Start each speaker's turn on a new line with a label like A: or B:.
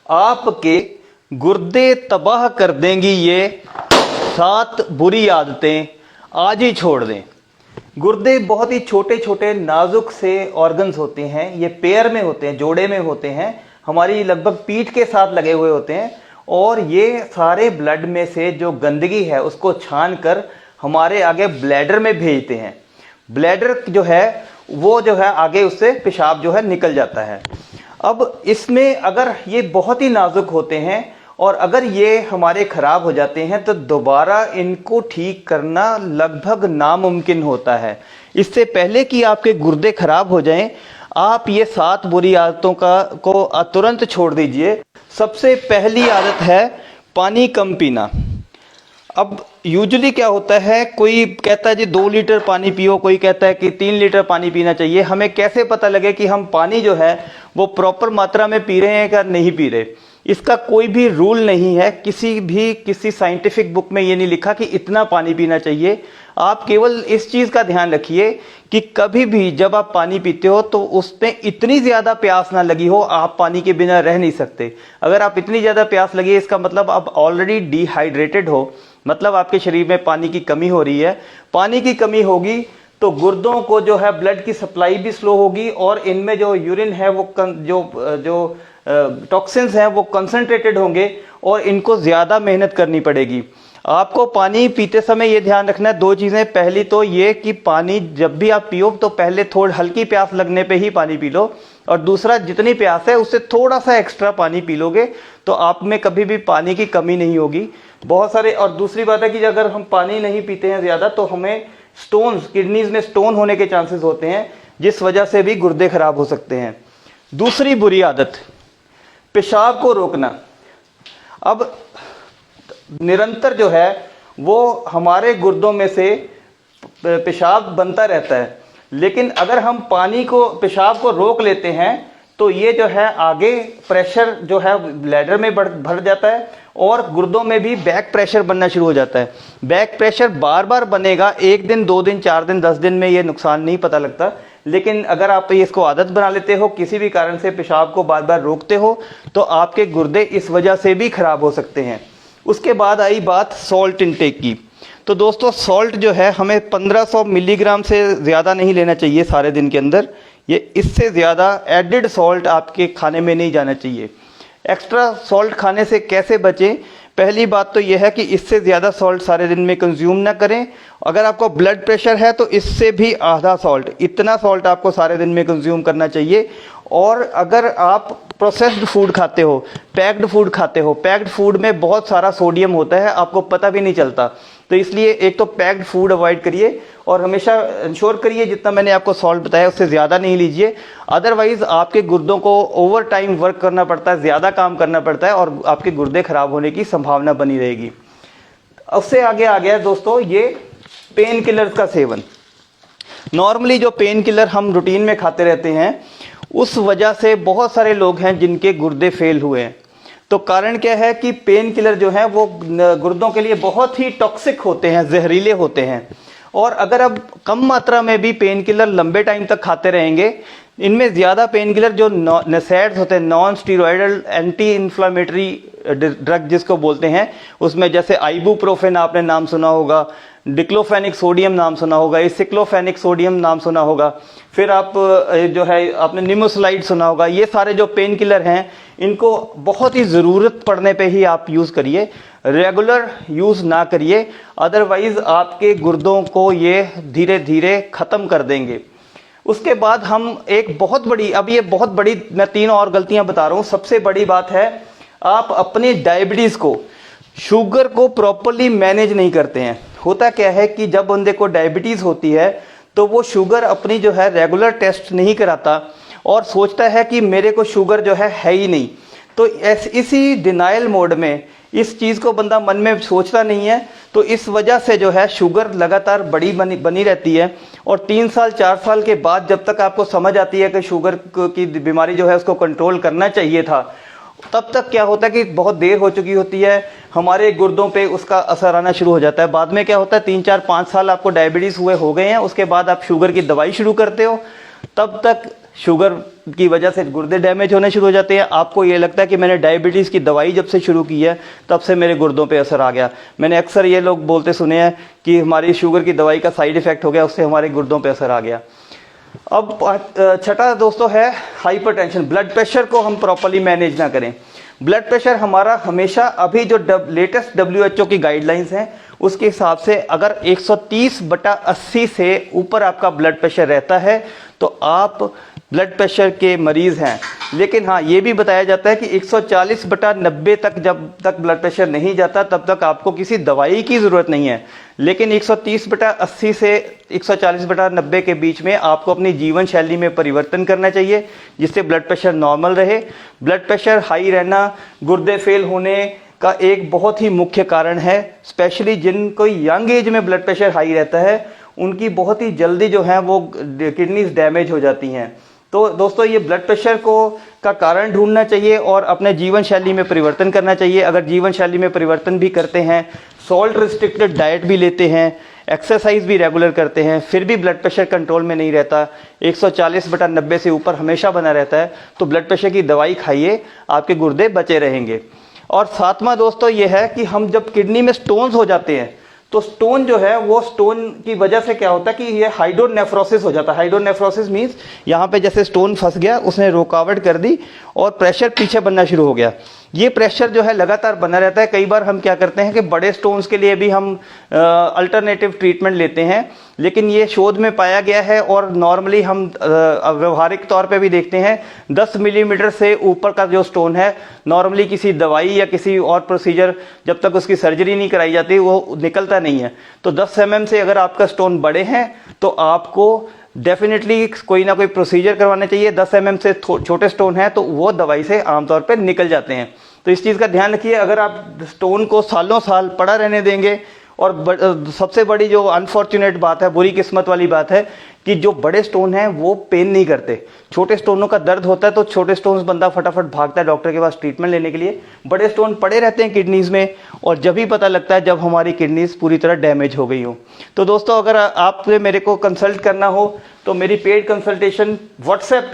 A: आपके गुर्दे तबाह कर देंगी ये 7 बुरी आदतें, आज ही छोड़ दें। गुर्दे बहुत ही छोटे छोटे नाजुक से ऑर्गन्स होते हैं, ये पेयर में होते हैं, जोड़े में होते हैं, हमारी लगभग पीठ के साथ लगे हुए होते हैं और ये सारे ब्लड में से जो गंदगी है उसको छान कर हमारे आगे ब्लैडर में भेजते हैं। ब्लैडर जो है वो जो है आगे उससे पेशाब जो है निकल जाता है। अब इसमें अगर ये बहुत ही नाजुक होते हैं और अगर ये हमारे खराब हो जाते हैं तो दोबारा इनको ठीक करना लगभग नामुमकिन होता है। इससे पहले कि आपके गुर्दे खराब हो जाएं, आप ये 7 बुरी आदतों को तुरंत छोड़ दीजिए। सबसे पहली आदत है पानी कम पीना। अब यूजुअली क्या होता है, कोई कहता है जी 2 लीटर पानी पियो, कोई कहता है कि 3 लीटर पानी पीना चाहिए। हमें कैसे पता लगे कि हम पानी जो है वो प्रॉपर मात्रा में पी रहे हैं या नहीं पी रहे? इसका कोई भी रूल नहीं है, किसी साइंटिफिक बुक में ये नहीं लिखा कि इतना पानी पीना चाहिए। आप केवल इस चीज़ का ध्यान रखिए कि कभी भी जब आप पानी पीते हो तो उसमें इतनी ज़्यादा प्यास ना लगी हो, आप पानी के बिना रह नहीं सकते। अगर आप इतनी ज़्यादा प्यास लगी है इसका मतलब आप ऑलरेडी डिहाइड्रेटेड हो, मतलब आपके शरीर में पानी की कमी हो रही है। पानी की कमी होगी तो गुर्दों को जो है ब्लड की सप्लाई भी स्लो होगी और इनमें जो यूरिन है वो जो टॉक्सिन्स हैं वो कंसंट्रेटेड होंगे और इनको ज़्यादा मेहनत करनी पड़ेगी। आपको पानी पीते समय ये ध्यान रखना है 2 चीज़ें। पहली तो ये कि पानी जब भी आप पियो तो पहले थोड़ी हल्की प्यास लगने पे ही पानी पी लो, और दूसरा जितनी प्यास है उससे थोड़ा सा एक्स्ट्रा पानी पी लोगे तो आप में कभी भी पानी की कमी नहीं होगी। बहुत सारे, और दूसरी बात है कि अगर हम पानी नहीं पीते हैं ज़्यादा तो हमें स्टोन्स, किडनीज में स्टोन होने के चांसेस होते हैं, जिस वजह से भी गुर्दे खराब हो सकते हैं। दूसरी बुरी आदत, पेशाब को रोकना। अब निरंतर जो है वो हमारे गुर्दों में से पेशाब बनता रहता है, लेकिन अगर हम पेशाब को रोक लेते हैं तो ये जो है आगे प्रेशर जो है ब्लैडर में भर जाता है और गुर्दों में भी बैक प्रेशर बनना शुरू हो जाता है। बैक प्रेशर बार बार बनेगा, 1 दिन 2 दिन 4 दिन 10 दिन में ये नुकसान नहीं पता लगता, लेकिन अगर आप इसको आदत बना लेते हो, किसी भी कारण से पेशाब को बार बार रोकते हो तो आपके गुर्दे इस वजह से भी खराब हो सकते हैं। उसके बाद आई बात सॉल्ट इनटेक की। तो दोस्तों सॉल्ट जो है हमें 1500 मिलीग्राम से ज़्यादा नहीं लेना चाहिए सारे दिन के अंदर। ये इससे ज़्यादा एडिड सॉल्ट आपके खाने में नहीं जाना चाहिए। एक्स्ट्रा सॉल्ट खाने से कैसे बचें? पहली बात तो यह है कि इससे ज़्यादा सॉल्ट सारे दिन में कंज्यूम ना करें। अगर आपको ब्लड प्रेशर है तो इससे भी आधा सॉल्ट, इतना सॉल्ट आपको सारे दिन में कंज्यूम करना चाहिए। और अगर आप प्रोसेस्ड फूड खाते हो, पैक्ड फूड खाते हो, पैक्ड फूड में बहुत सारा सोडियम होता है, आपको पता भी नहीं चलता। तो इसलिए एक तो पैक्ड फूड अवॉइड करिए और हमेशा इंश्योर करिए जितना मैंने आपको सॉल्ट बताया उससे ज़्यादा नहीं लीजिए। अदरवाइज़ आपके गुर्दों को ओवर टाइम वर्क करना पड़ता है, ज़्यादा काम करना पड़ता है और आपके गुर्दे खराब होने की संभावना बनी रहेगी। उससे आगे आ गया दोस्तों ये पेन किलर का सेवन। नॉर्मली जो पेन किलर हम रूटीन में खाते रहते हैं उस वजह से बहुत सारे लोग हैं जिनके गुर्दे फेल हुए हैं। तो कारण क्या है कि पेन किलर जो है वो गुर्दों के लिए बहुत ही टॉक्सिक होते हैं, जहरीले होते हैं। और अगर आप कम मात्रा में भी पेन किलर लंबे टाइम तक खाते रहेंगे, इनमें ज़्यादा पेन किलर जो नसेड्स होते हैं, non steroidal anti inflammatory drug जिसको बोलते हैं, उसमें जैसे आइबुप्रोफेन आपने नाम सुना होगा, डिक्लोफेनिक सोडियम नाम सुना होगा, सिक्लोफेनिक सोडियम नाम सुना होगा, फिर आप जो है आपने निमोसलाइड सुना होगा। ये सारे जो पेन किलर हैं इनको बहुत ही ज़रूरत पड़ने पे ही आप यूज़ करिए, रेगुलर यूज़ ना करिए, अदरवाइज़ आपके गुर्दों को ये धीरे धीरे ख़त्म कर देंगे। उसके बाद हम एक बहुत बड़ी, अब ये बहुत बड़ी, मैं 3 और गलतियां बता रहा हूँ। सबसे बड़ी बात है आप अपनी डायबिटीज़ को, शुगर को प्रॉपरली मैनेज नहीं करते हैं। होता क्या है कि जब बंदे को डायबिटीज़ होती है तो वो शुगर अपनी जो है रेगुलर टेस्ट नहीं कराता और सोचता है कि मेरे को शुगर जो है ही नहीं। तो इसी डिनाइल मोड में इस चीज़ को बंदा मन में सोचता नहीं है, तो इस वजह से जो है शुगर लगातार बनी रहती है। और 3 साल 4 साल के बाद जब तक आपको समझ आती है कि शुगर की बीमारी जो है उसको कंट्रोल करना चाहिए था, तब तक क्या होता है कि बहुत देर हो चुकी होती है, हमारे गुर्दों पे उसका असर आना शुरू हो जाता है। बाद में क्या होता है 3 4 5 साल आपको डायबिटीज़ हो गए हैं, उसके बाद आप शुगर की दवाई शुरू करते हो, तब तक शुगर की वजह से गुर्दे डैमेज होने शुरू हो जाते हैं। आपको ये लगता है कि मैंने डायबिटीज़ की दवाई जब से शुरू की है तब से मेरे गुर्दों पे असर आ गया। मैंने अक्सर ये लोग बोलते सुने हैं कि हमारी शुगर की दवाई का साइड इफ़ेक्ट हो गया, उससे हमारे गुर्दों पे असर आ गया। अब छठा दोस्तों है हाइपरटेंशन। ब्लड प्रेशर को हम प्रॉपर्ली मैनेज ना करें। ब्लड प्रेशर हमारा हमेशा, अभी जो लेटेस्ट WHO की गाइडलाइंस हैं उसके हिसाब से अगर 130/80 से ऊपर आपका ब्लड प्रेशर रहता है तो आप ब्लड प्रेशर के मरीज हैं। लेकिन हाँ, ये भी बताया जाता है कि 140/90 तक जब तक ब्लड प्रेशर नहीं जाता तब तक आपको किसी दवाई की ज़रूरत नहीं है। लेकिन 130/80 से 140/90 के बीच में आपको अपनी जीवन शैली में परिवर्तन करना चाहिए, जिससे ब्लड प्रेशर नॉर्मल रहे। ब्लड प्रेशर हाई रहना गुर्दे फेल होने का एक बहुत ही मुख्य कारण है। स्पेशली जिनको यंग एज में ब्लड प्रेशर हाई रहता है उनकी बहुत ही जल्दी जो है वो किडनीज डैमेज हो जाती हैं। तो दोस्तों, ये ब्लड प्रेशर का कारण ढूंढना चाहिए और अपने जीवन शैली में परिवर्तन करना चाहिए। अगर जीवन शैली में परिवर्तन भी करते हैं, सॉल्ट रिस्ट्रिक्टेड डाइट भी लेते हैं, एक्सरसाइज भी रेगुलर करते हैं, फिर भी ब्लड प्रेशर कंट्रोल में नहीं रहता, 140/90 से ऊपर हमेशा बना रहता है, तो ब्लड प्रेशर की दवाई खाइए, आपके गुर्दे बचे रहेंगे। और सातवां दोस्तों ये है कि हम जब किडनी में स्टोन्स हो जाते हैं तो स्टोन जो है वो स्टोन की वजह से क्या होता है कि ये हाइड्रोनेफ्रोसिस हो जाता है। हाइड्रोनेफ्रोसिस मींस यहाँ पे जैसे स्टोन फंस गया, उसने रुकावट कर दी और प्रेशर पीछे बनना शुरू हो गया। ये प्रेशर जो है लगातार बना रहता है। कई बार हम क्या करते हैं कि बड़े स्टोन्स के लिए भी हम अल्टरनेटिव ट्रीटमेंट लेते हैं, लेकिन ये शोध में पाया गया है और नॉर्मली हम व्यवहारिक तौर पे भी देखते हैं 10 मिलीमीटर से ऊपर का जो स्टोन है, नॉर्मली किसी दवाई या किसी और प्रोसीजर जब तक उसकी सर्जरी नहीं कराई जाती वो निकलता नहीं है। तो 10 mm से अगर आपका स्टोन बड़े हैं तो आपको डेफिनेटली कोई ना कोई प्रोसीजर करवाना चाहिए। 10 mm से छोटे स्टोन है तो वो दवाई से आमतौर पर निकल जाते हैं। तो इस चीज़ का ध्यान रखिए। अगर आप स्टोन को सालों साल पड़ा रहने देंगे, और सबसे बड़ी जो अनफॉर्चुनेट बात है, बुरी किस्मत वाली बात है कि जो बड़े स्टोन हैं वो पेन नहीं करते। छोटे स्टोनों का दर्द होता है तो छोटे स्टोन्स बंदा फटाफट भागता है डॉक्टर के पास ट्रीटमेंट लेने के लिए। बड़े स्टोन पड़े रहते हैं किडनीज में और जब ही पता लगता है जब हमारी किडनीज पूरी तरह डैमेज हो गई हो। तो दोस्तों, अगर आपने मेरे को कंसल्ट करना हो तो मेरी पेड कंसल्टेशन व्हाट्सएप पे